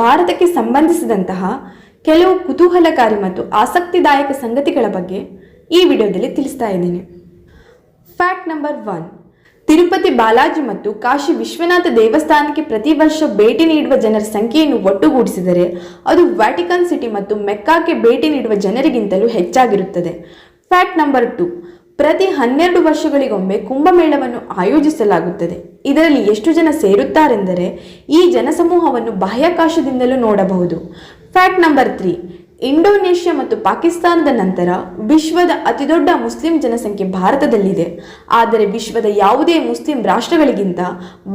ಭಾರತಕ್ಕೆ ಸಂಬಂಧಿಸಿದಂತಹ ಕೆಲವು ಕುತೂಹಲಕಾರಿ ಮತ್ತು ಆಸಕ್ತಿದಾಯಕ ಸಂಗತಿಗಳ ಬಗ್ಗೆ ಈ ವಿಡಿಯೋದಲ್ಲಿ ತಿಳಿಸ್ತಾ ಇದ್ದೀನಿ. Fact number 1. ತಿರುಪತಿ ಬಾಲಾಜಿ ಮತ್ತು ಕಾಶಿ ವಿಶ್ವನಾಥ ದೇವಸ್ಥಾನಕ್ಕೆ ಪ್ರತಿ ವರ್ಷ ಭೇಟಿ ನೀಡುವ ಜನರ ಸಂಖ್ಯೆಯನ್ನು ಒಟ್ಟುಗೂಡಿಸಿದರೆ ಅದು ವ್ಯಾಟಿಕನ್ ಸಿಟಿ ಮತ್ತು ಮೆಕ್ಕಾಕ್ಕೆ ಭೇಟಿ ನೀಡುವ ಜನರಿಗಿಂತಲೂ ಹೆಚ್ಚಾಗಿರುತ್ತದೆ. Fact number 2. ಪ್ರತಿ 12 ವರ್ಷಗಳಿಗೊಮ್ಮೆ ಕುಂಭಮೇಳವನ್ನು ಆಯೋಜಿಸಲಾಗುತ್ತದೆ. ಇದರಲ್ಲಿ ಎಷ್ಟು ಜನ ಸೇರುತ್ತಾರೆಂದರೆ ಈ ಜನಸಮೂಹವನ್ನು ಬಾಹ್ಯಾಕಾಶದಿಂದಲೂ ನೋಡಬಹುದು. Fact number 3. ಇಂಡೋನೇಷ್ಯಾ ಮತ್ತು ಪಾಕಿಸ್ತಾನದ ನಂತರ ವಿಶ್ವದ ಅತಿದೊಡ್ಡ ಮುಸ್ಲಿಂ ಜನಸಂಖ್ಯೆ ಭಾರತದಲ್ಲಿದೆ. ಆದರೆ ವಿಶ್ವದ ಯಾವುದೇ ಮುಸ್ಲಿಂ ರಾಷ್ಟ್ರಗಳಿಗಿಂತ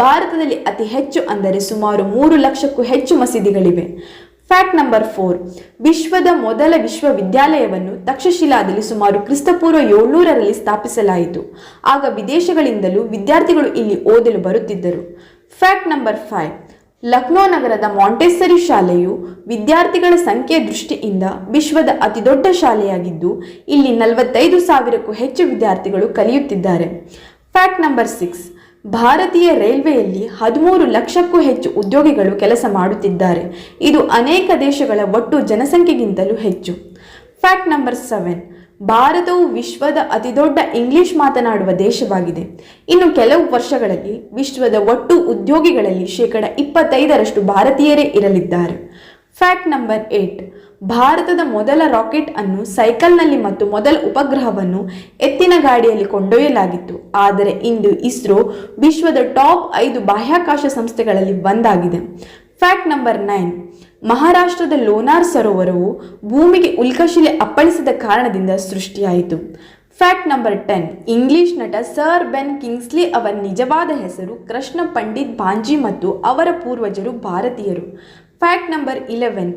ಭಾರತದಲ್ಲಿ ಅತಿ ಹೆಚ್ಚು ಅಂದರೆ ಸುಮಾರು 3 ಲಕ್ಷಕ್ಕೂ ಹೆಚ್ಚು ಮಸೀದಿಗಳಿವೆ. Fact number 4. ವಿಶ್ವದ ಮೊದಲ ವಿಶ್ವವಿದ್ಯಾಲಯವನ್ನು ತಕ್ಷಶಿಲಾದಲ್ಲಿ ಸುಮಾರು ಕ್ರಿಸ್ತಪೂರ್ವ 700ರಲ್ಲಿ ಸ್ಥಾಪಿಸಲಾಯಿತು. ಆಗ ವಿದೇಶಗಳಿಂದಲೂ ವಿದ್ಯಾರ್ಥಿಗಳು ಇಲ್ಲಿ ಓದಲು ಬರುತ್ತಿದ್ದರು. Fact number 5. ಲಕ್ನೋ ನಗರದ ಮಾಂಟೆಸರಿ ಶಾಲೆಯು ವಿದ್ಯಾರ್ಥಿಗಳ ಸಂಖ್ಯೆಯ ದೃಷ್ಟಿಯಿಂದ ವಿಶ್ವದ ಅತಿದೊಡ್ಡ ಶಾಲೆಯಾಗಿದ್ದು ಇಲ್ಲಿ 45,000ಕ್ಕೂ ಹೆಚ್ಚು ವಿದ್ಯಾರ್ಥಿಗಳು ಕಲಿಯುತ್ತಿದ್ದಾರೆ. Fact number 6. ಭಾರತೀಯ ರೈಲ್ವೆಯಲ್ಲಿ 13 ಲಕ್ಷಕ್ಕೂ ಹೆಚ್ಚು ಉದ್ಯೋಗಿಗಳು ಕೆಲಸ ಮಾಡುತ್ತಿದ್ದಾರೆ. ಇದು ಅನೇಕ ದೇಶಗಳ ಒಟ್ಟು ಜನಸಂಖ್ಯೆಗಿಂತಲೂ ಹೆಚ್ಚು. Fact number 7. ಭಾರತವು ವಿಶ್ವದ ಅತಿದೊಡ್ಡ ಇಂಗ್ಲಿಷ್ ಮಾತನಾಡುವ ದೇಶವಾಗಿದೆ. ಇನ್ನು ಕೆಲವು ವರ್ಷಗಳಲ್ಲಿ ವಿಶ್ವದ ಒಟ್ಟು ಉದ್ಯೋಗಿಗಳಲ್ಲಿ 25% ಭಾರತೀಯರೇ ಇರಲಿದ್ದಾರೆ. Fact number 8. ಭಾರತದ ಮೊದಲ ರಾಕೆಟ್ ಅನ್ನು ಸೈಕಲ್ನಲ್ಲಿ ಮತ್ತು ಮೊದಲ ಉಪಗ್ರಹವನ್ನು ಎತ್ತಿನ ಗಾಡಿಯಲ್ಲಿ ಕೊಂಡೊಯ್ಯಲಾಗಿತ್ತು. ಆದರೆ ಇಂದು ಇಸ್ರೋ ವಿಶ್ವದ ಟಾಪ್ 5 ಬಾಹ್ಯಾಕಾಶ ಸಂಸ್ಥೆಗಳಲ್ಲಿ ಒಂದಾಗಿದೆ. Fact number 9. ಮಹಾರಾಷ್ಟ್ರದ ಲೋನಾರ್ ಸರೋವರವು ಭೂಮಿಗೆ ಉಲ್ಕಶಿಲೆ ಅಪ್ಪಳಿಸಿದ ಕಾರಣದಿಂದ ಸೃಷ್ಟಿಯಾಯಿತು. Fact number 10. ಇಂಗ್ಲಿಷ್ ನಟ ಸರ್ ಬೆನ್ ಕಿಂಗ್ಸ್ಲಿ ಅವರ ನಿಜವಾದ ಹೆಸರು ಕೃಷ್ಣ ಪಂಡಿತ್ ಭಾಂಜಿ ಮತ್ತು ಅವರ ಪೂರ್ವಜರು ಭಾರತೀಯರು. Fact number 11.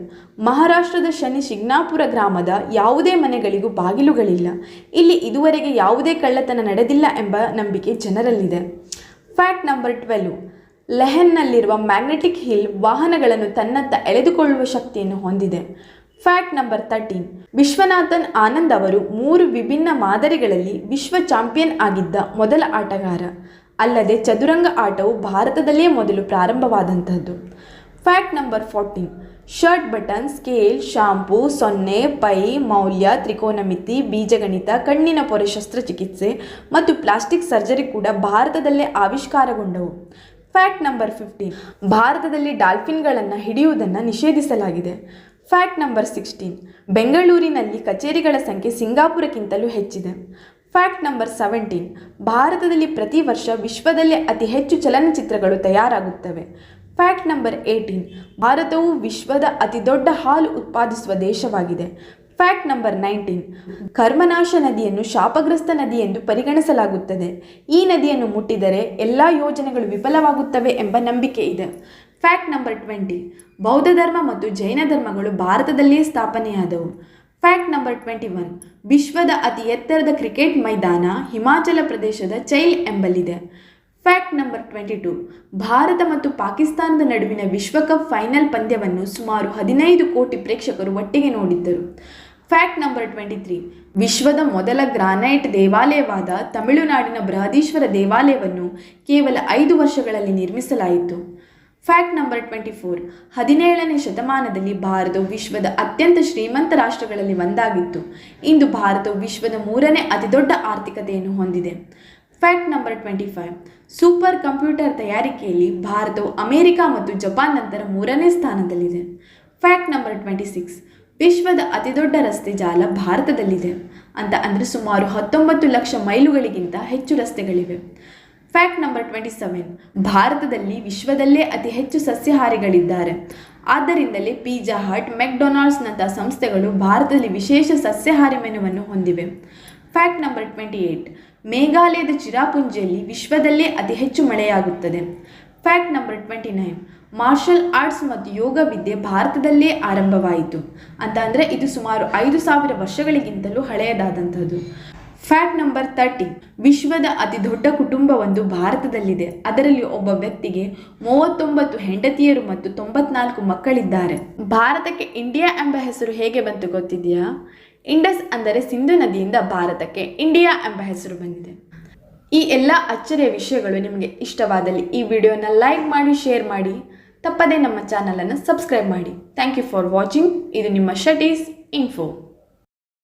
ಮಹಾರಾಷ್ಟ್ರದ ಶನಿ ಶಿಗ್ನಾಪುರ ಗ್ರಾಮದ ಯಾವುದೇ ಮನೆಗಳಿಗೂ ಬಾಗಿಲುಗಳಿಲ್ಲ. ಇಲ್ಲಿ ಇದುವರೆಗೆ ಯಾವುದೇ ಕಳ್ಳತನ ನಡೆದಿಲ್ಲ ಎಂಬ ನಂಬಿಕೆ ಜನರಲ್ಲಿದೆ. Fact number 12. ಲೆಹನ್ನಲ್ಲಿರುವ ಮ್ಯಾಗ್ನೆಟಿಕ್ ಹಿಲ್ ವಾಹನಗಳನ್ನು ತನ್ನತ್ತ ಎಳೆದುಕೊಳ್ಳುವ ಶಕ್ತಿಯನ್ನು ಹೊಂದಿದೆ. Fact number 13. ವಿಶ್ವನಾಥನ್ ಆನಂದ್ ಅವರು 3 ವಿಭಿನ್ನ ಮಾದರಿಗಳಲ್ಲಿ ವಿಶ್ವ ಚಾಂಪಿಯನ್ ಆಗಿದ್ದ ಮೊದಲ ಆಟಗಾರ. ಅಲ್ಲದೆ ಚದುರಂಗ ಆಟವು ಭಾರತದಲ್ಲೇ ಮೊದಲು ಪ್ರಾರಂಭವಾದಂತಹದ್ದು. Fact number 14. Shirt button, scale, shampoo, ಸೊನ್ನೆ, ಪೈ, ಮೌಲ್ಯ, ತ್ರಿಕೋನಮಿತಿ, ಬೀಜಗಣಿತ, ಕಣ್ಣಿನ ಪೊರೆ ಶಸ್ತ್ರಚಿಕಿತ್ಸೆ ಮತ್ತು ಪ್ಲಾಸ್ಟಿಕ್ ಸರ್ಜರಿ ಕೂಡ ಭಾರತದಲ್ಲೇ ಆವಿಷ್ಕಾರಗೊಂಡವು. Fact number 15. ಭಾರತದಲ್ಲಿ ಡಾಲ್ಫಿನ್ಗಳನ್ನು ಹಿಡಿಯುವುದನ್ನು ನಿಷೇಧಿಸಲಾಗಿದೆ. Fact number 16. ಬೆಂಗಳೂರಿನಲ್ಲಿ ಕಚೇರಿಗಳ ಸಂಖ್ಯೆ ಸಿಂಗಾಪುರಕ್ಕಿಂತಲೂ ಹೆಚ್ಚಿದೆ. Fact number 17. ಭಾರತದಲ್ಲಿ ಪ್ರತಿ ವರ್ಷ ವಿಶ್ವದಲ್ಲೇ ಅತಿ ಹೆಚ್ಚು ಚಲನಚಿತ್ರಗಳು ತಯಾರಾಗುತ್ತವೆ. Fact number 18. ಭಾರತವು ವಿಶ್ವದ ಅತಿದೊಡ್ಡ ಹಾಲು ಉತ್ಪಾದಿಸುವ ದೇಶವಾಗಿದೆ. Fact number 19. ಕರ್ಮನಾಶ ನದಿಯನ್ನು ಶಾಪಗ್ರಸ್ತ ನದಿ ಎಂದು ಪರಿಗಣಿಸಲಾಗುತ್ತದೆ. ಈ ನದಿಯನ್ನು ಮುಟ್ಟಿದರೆ ಎಲ್ಲ ಯೋಜನೆಗಳು ವಿಫಲವಾಗುತ್ತವೆ ಎಂಬ ನಂಬಿಕೆ ಇದೆ. Fact number 20. ಬೌದ್ಧ ಧರ್ಮ ಮತ್ತು ಜೈನ ಧರ್ಮಗಳು ಭಾರತದಲ್ಲಿಯೇ ಸ್ಥಾಪನೆಯಾದವು. Fact number 21. ವಿಶ್ವದ ಅತಿ ಎತ್ತರದ ಕ್ರಿಕೆಟ್ ಮೈದಾನ ಹಿಮಾಚಲ ಪ್ರದೇಶದ ಚೈಲ್ ಎಂಬಲ್ಲಿದೆ. Fact number 22. ಭಾರತ ಮತ್ತು ಪಾಕಿಸ್ತಾನದ ನಡುವಿನ ವಿಶ್ವಕಪ್ ಫೈನಲ್ ಪಂದ್ಯವನ್ನು ಸುಮಾರು 15 ಕೋಟಿ ಪ್ರೇಕ್ಷಕರು ಒಟ್ಟಿಗೆ ನೋಡಿದ್ದರು. Fact number 23. ವಿಶ್ವದ ಮೊದಲ ಗ್ರಾನೈಟ್ ದೇವಾಲಯವಾದ ತಮಿಳುನಾಡಿನ ಬೃಹದೀಶ್ವರ ದೇವಾಲಯವನ್ನು ಕೇವಲ 5 ವರ್ಷಗಳಲ್ಲಿ ನಿರ್ಮಿಸಲಾಯಿತು. Fact number 24. 17ನೇ ಶತಮಾನದಲ್ಲಿ ಭಾರತವು ವಿಶ್ವದ ಅತ್ಯಂತ ಶ್ರೀಮಂತ ರಾಷ್ಟ್ರಗಳಲ್ಲಿ ಒಂದಾಗಿತ್ತು. ಇಂದು ಭಾರತವು ವಿಶ್ವದ 3ನೇ ಅತಿದೊಡ್ಡ ಆರ್ಥಿಕತೆಯನ್ನು ಹೊಂದಿದೆ. Fact number 25. ಸೂಪರ್ ಕಂಪ್ಯೂಟರ್ ತಯಾರಿಕೆಯಲ್ಲಿ ಭಾರತವು ಅಮೆರಿಕ ಮತ್ತು ಜಪಾನ್ ನಂತರ 3ನೇ ಸ್ಥಾನದಲ್ಲಿದೆ. Fact number 26. ವಿಶ್ವದ ಅತಿದೊಡ್ಡ ರಸ್ತೆ ಜಾಲ ಭಾರತದಲ್ಲಿದೆ ಅಂದರೆ ಸುಮಾರು 19 ಲಕ್ಷ ಮೈಲುಗಳಿಗಿಂತ ಹೆಚ್ಚು ರಸ್ತೆಗಳಿವೆ. Fact number 27. ಭಾರತದಲ್ಲಿ ವಿಶ್ವದಲ್ಲೇ ಅತಿ ಹೆಚ್ಚು ಸಸ್ಯಾಹಾರಿಗಳಿದ್ದಾರೆ. ಆದ್ದರಿಂದಲೇ ಪಿಜ್ಜಾ ಹಟ್, ಮೆಕ್ಡೊನಾಲ್ಡ್ಸ್ನಂತಹ ಸಂಸ್ಥೆಗಳು ಭಾರತದಲ್ಲಿ ವಿಶೇಷ ಸಸ್ಯಾಹಾರಿ ಮೆನುವನ್ನು ಹೊಂದಿವೆ. Fact number 28. ಮೇಘಾಲಯದ ಚಿರಾಪುಂಜಿಯಲ್ಲಿ ವಿಶ್ವದಲ್ಲೇ ಅತಿ ಹೆಚ್ಚು ಮಳೆಯಾಗುತ್ತದೆ. Fact number 29. ಮಾರ್ಷಲ್ ಆರ್ಟ್ಸ್ ಮತ್ತು ಯೋಗ ವಿದ್ಯೆ ಭಾರತದಲ್ಲೇ ಆರಂಭವಾಯಿತು ಅಂದರೆ ಇದು ಸುಮಾರು 5,000 ವರ್ಷಗಳಿಗಿಂತಲೂ ಹಳೆಯದಾದಂಥದ್ದು. Fact number 30. ವಿಶ್ವದ ಅತಿ ದೊಡ್ಡ ಕುಟುಂಬವೊಂದು ಭಾರತದಲ್ಲಿದೆ. ಅದರಲ್ಲಿ ಒಬ್ಬ ವ್ಯಕ್ತಿಗೆ 39 ಹೆಂಡತಿಯರು ಮತ್ತು 94 ಮಕ್ಕಳಿದ್ದಾರೆ. ಭಾರತಕ್ಕೆ ಇಂಡಿಯಾ ಎಂಬ ಹೆಸರು ಹೇಗೆ ಬಂತು ಗೊತ್ತಿದೆಯಾ? ಇಂಡಸ್ ಅಂದರೆ ಸಿಂಧು ನದಿಯಿಂದ ಭಾರತಕ್ಕೆ ಇಂಡಿಯಾ ಎಂಬ ಹೆಸರು ಬಂದಿದೆ. ಈ ಎಲ್ಲ ಅಚ್ಚರಿಯ ವಿಷಯಗಳು ನಿಮಗೆ ಇಷ್ಟವಾದಲ್ಲಿ ಈ ವಿಡಿಯೋನ ಲೈಕ್ ಮಾಡಿ, ಶೇರ್ ಮಾಡಿ. ತಪ್ಪದೇ ನಮ್ಮ ಚಾನಲನ್ನು ಸಬ್ಸ್ಕ್ರೈಬ್ ಮಾಡಿ. Thank you for watching. ಇದು ನಿಮ್ಮ ಶಟೀಸ್ ಇನ್ಫೋ.